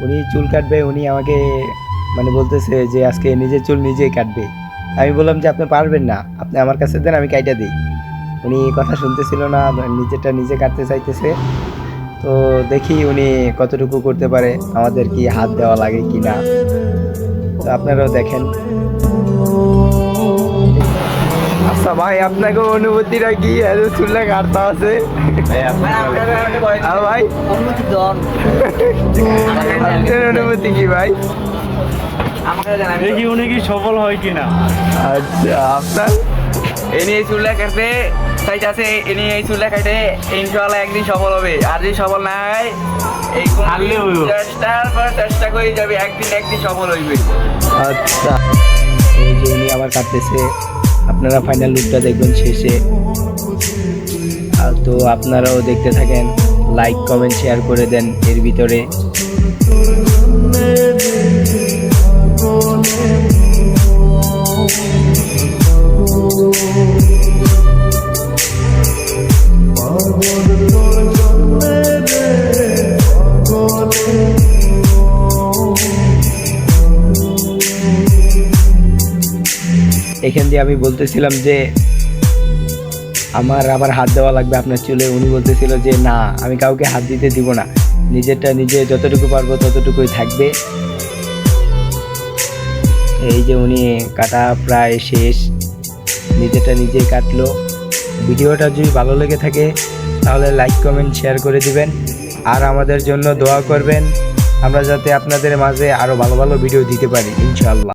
উনি চুল কাটবে, উনি আমাকে মানে বলতেছে যে আজকে নিজের চুল নিজেই কাটবে। আমি বললাম যে আপনি পারবেন না, আপনি আমার কাছে দেন, আমি কাইটা দিই। উনি কথা শুনতেছিল না, নিজেরটা নিজে কাটতে চাইতেছে। তো দেখি উনি কতটুকু করতে পারে, আমাদের কি হাত দেওয়া লাগে কি না। তো আপনারাও দেখেন। আচ্ছা ভাই, আপনাকে অনুভূতিটা কি এত চুলে কাটতে আছে? ভাই আপনার অনুভূতি কি ভাই? দেখি উনি কি সফল হয় কিনা। আচ্ছা, আপনার? এনি এই চুলটা কাটতে চাইতেছে, এনি এই চুলটা কাটে ইনশাআল্লাহ একদিন সফল হবে। আর যদি সফল না হয় এই হারলে হইব। চেষ্টার পর চেষ্টা করে যাবে, একদিন সফল হইবে। আচ্ছা, এই যে উনি আবার কাটতেছে, আপনারা ফাইনাল লুকটা দেখবেন শেষে। আর তো আপনারাও দেখতে থাকেন, লাইক কমেন্ট শেয়ার করে দেন এর ভিতরে। এখান দিয়ে আমি বলতেছিলাম যে আমার আবার হাত দেওয়া লাগবে আপনার চুলে। উনি বলতেছিল যে না, আমি কাউকে হাত দিতে দিব না, নিজেরটা নিজে যতটুকু পারবো ততটুকুই থাকবে। এই যে উনি কাটা প্রায় শেষ, নিজেরটা নিজেই কাটলো। ভিডিওটা যদি ভালো লেগে থাকে তাহলে লাইক কমেন্ট শেয়ার করে দিবেন, আর আমাদের জন্য দোয়া করবেন, আমরা যাতে আপনাদের মাঝে আরও ভালো ভালো ভিডিও দিতে পারি ইনশাআল্লাহ।